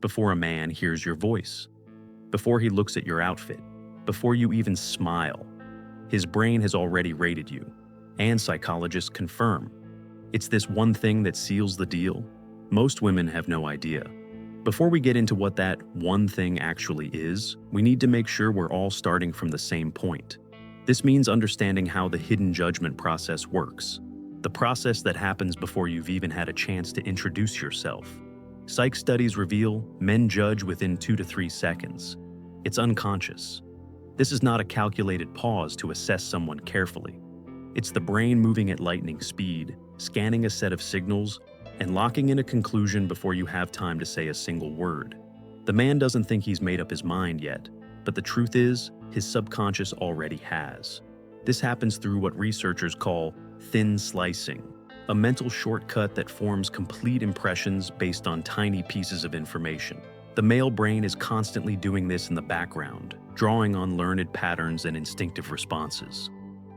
before a man hears your voice, before he looks at your outfit, before you even smile. His brain has already rated you, and psychologists confirm. It's this one thing that seals the deal. Most women have no idea. Before we get into what that one thing actually is, we need to make sure we're all starting from the same point. This means understanding how the hidden judgment process works, the process that happens before you've even had a chance to introduce yourself. Psych studies reveal men judge within 2 to 3 seconds. It's unconscious. This is not a calculated pause to assess someone carefully. It's the brain moving at lightning speed, scanning a set of signals, and locking in a conclusion before you have time to say a single word. The man doesn't think he's made up his mind yet, but the truth is, his subconscious already has. This happens through what researchers call thin slicing, a mental shortcut that forms complete impressions based on tiny pieces of information. The male brain is constantly doing this in the background, drawing on learned patterns and instinctive responses.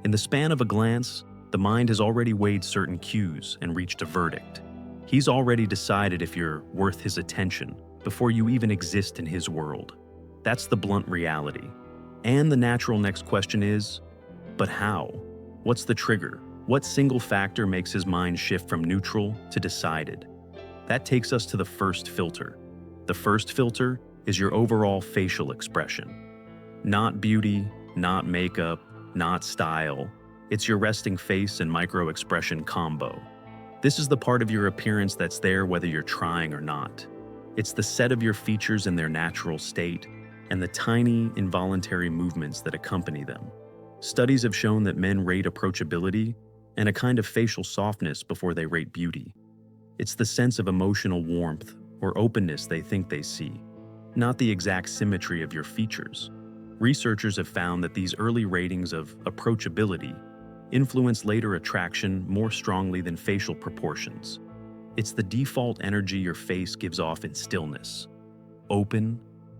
In the span of a glance, the mind has already weighed certain cues and reached a verdict. He's already decided if you're worth his attention before you even exist in his world. That's the blunt reality. And the natural next question is, but how? What's the trigger? What single factor makes his mind shift from neutral to decided? That takes us to the first filter. The first filter is your overall facial expression. Not beauty, not makeup, not style. It's your resting face and micro-expression combo. This is the part of your appearance that's there whether you're trying or not. It's the set of your features in their natural state and the tiny, involuntary movements that accompany them. Studies have shown that men rate approachability and a kind of facial softness before they rate beauty. It's the sense of emotional warmth or openness they think they see, not the exact symmetry of your features. Researchers have found that these early ratings of approachability influence later attraction more strongly than facial proportions. It's the default energy your face gives off in stillness. Open,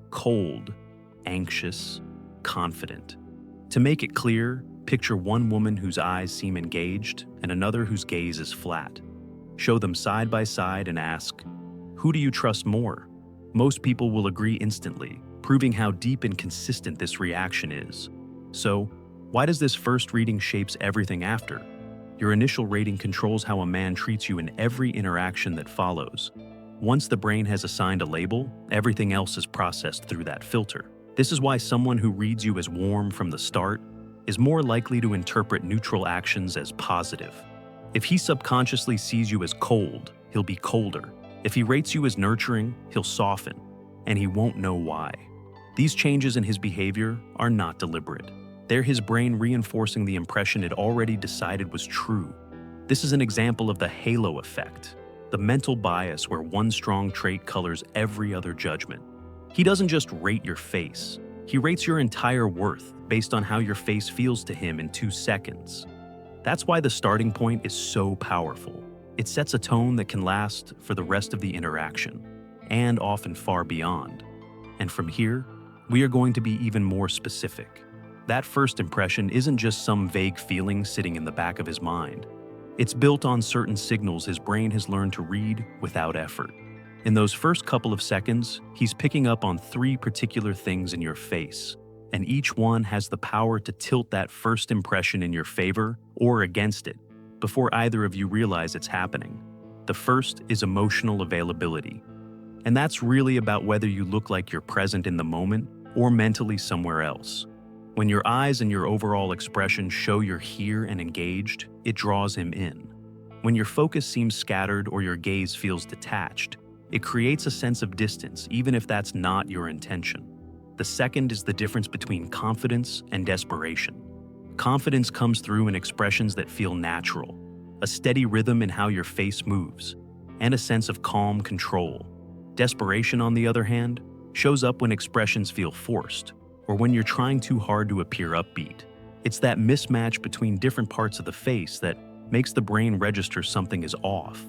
cold, anxious, confident. To make it clear, picture one woman whose eyes seem engaged and another whose gaze is flat. Show them side by side and ask, who do you trust more? Most people will agree instantly, proving how deep and consistent this reaction is. So, why does this first reading shapes everything after? Your initial rating controls how a man treats you in every interaction that follows. Once the brain has assigned a label, everything else is processed through that filter. This is why someone who reads you as warm from the start is more likely to interpret neutral actions as positive. If he subconsciously sees you as cold, he'll be colder. If he rates you as nurturing, he'll soften, and he won't know why. These changes in his behavior are not deliberate. They're his brain reinforcing the impression it already decided was true. This is an example of the halo effect, the mental bias where one strong trait colors every other judgment. He doesn't just rate your face. He rates your entire worth based on how your face feels to him in 2 seconds. That's why the starting point is so powerful. It sets a tone that can last for the rest of the interaction, and often far beyond. And from here, we are going to be even more specific. That first impression isn't just some vague feeling sitting in the back of his mind. It's built on certain signals his brain has learned to read without effort. In those first couple of seconds, he's picking up on 3 particular things in your face, and each one has the power to tilt that first impression in your favor or against it before either of you realize it's happening. The first is emotional availability, and that's really about whether you look like you're present in the moment or mentally somewhere else. When your eyes and your overall expression show you're here and engaged, it draws him in. When your focus seems scattered or your gaze feels detached, it creates a sense of distance, even if that's not your intention. The second is the difference between confidence and desperation. Confidence comes through in expressions that feel natural, a steady rhythm in how your face moves, and a sense of calm control. Desperation, on the other hand, shows up when expressions feel forced, or when you're trying too hard to appear upbeat. It's that mismatch between different parts of the face that makes the brain register something is off.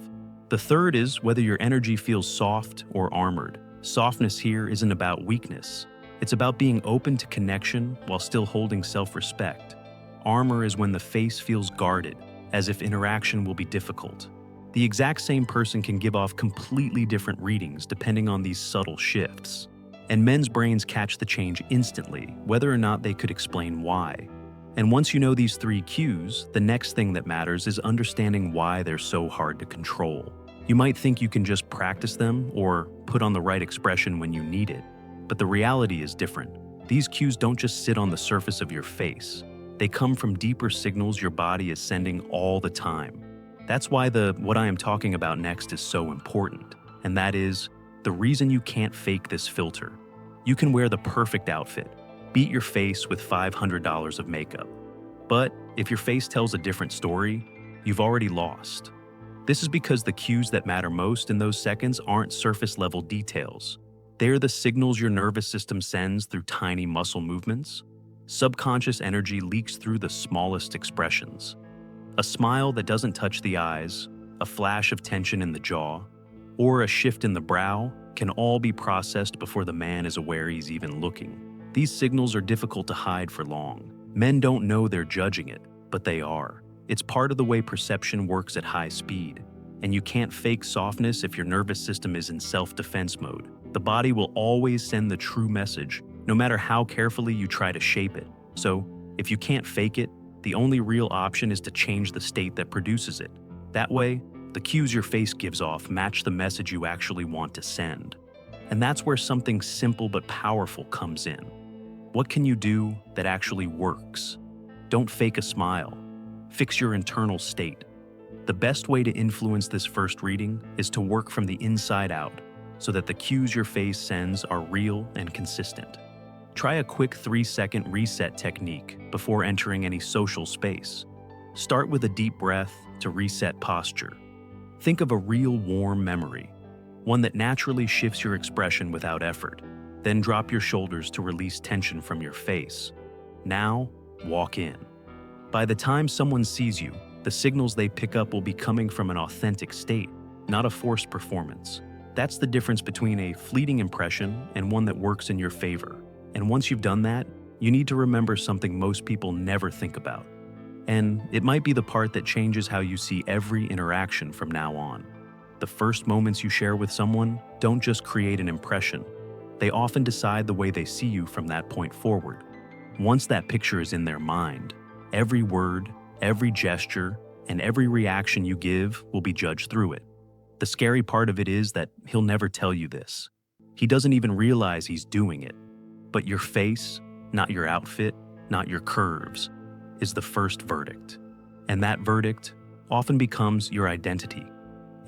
The third is whether your energy feels soft or armored. Softness here isn't about weakness. It's about being open to connection while still holding self-respect. Armor is when the face feels guarded, as if interaction will be difficult. The exact same person can give off completely different readings depending on these subtle shifts. And men's brains catch the change instantly, whether or not they could explain why. And once you know these three cues, the next thing that matters is understanding why they're so hard to control. You might think you can just practice them or put on the right expression when you need it, but the reality is different. These cues don't just sit on the surface of your face. They come from deeper signals your body is sending all the time. That's why what I am talking about next is so important, and that is the reason you can't fake this filter. You can wear the perfect outfit, beat your face with $500 of makeup. But if your face tells a different story, you've already lost. This is because the cues that matter most in those seconds aren't surface-level details. They're the signals your nervous system sends through tiny muscle movements. Subconscious energy leaks through the smallest expressions. A smile that doesn't touch the eyes, a flash of tension in the jaw, or a shift in the brow can all be processed before the man is aware he's even looking. These signals are difficult to hide for long. Men don't know they're judging it, but they are. It's part of the way perception works at high speed, and you can't fake softness if your nervous system is in self-defense mode. The body will always send the true message, no matter how carefully you try to shape it. So, if you can't fake it, the only real option is to change the state that produces it. That way, the cues your face gives off match the message you actually want to send. And that's where something simple but powerful comes in. What can you do that actually works? Don't fake a smile. Fix your internal state. The best way to influence this first reading is to work from the inside out, so that the cues your face sends are real and consistent. Try a quick 3-second reset technique before entering any social space. Start with a deep breath to reset posture. Think of a real warm memory, one that naturally shifts your expression without effort. Then drop your shoulders to release tension from your face. Now, walk in. By the time someone sees you, the signals they pick up will be coming from an authentic state, not a forced performance. That's the difference between a fleeting impression and one that works in your favor. And once you've done that, you need to remember something most people never think about. And it might be the part that changes how you see every interaction from now on. The first moments you share with someone don't just create an impression. They often decide the way they see you from that point forward. Once that picture is in their mind, every word, every gesture, and every reaction you give will be judged through it. The scary part of it is that he'll never tell you this. He doesn't even realize he's doing it. But your face, not your outfit, not your curves, is the first verdict. And that verdict often becomes your identity.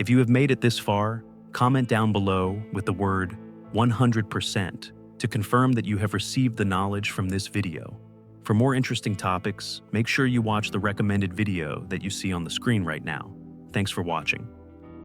If you have made it this far, comment down below with the word 100% to confirm that you have received the knowledge from this video. For more interesting topics, make sure you watch the recommended video that you see on the screen right now. Thanks for watching.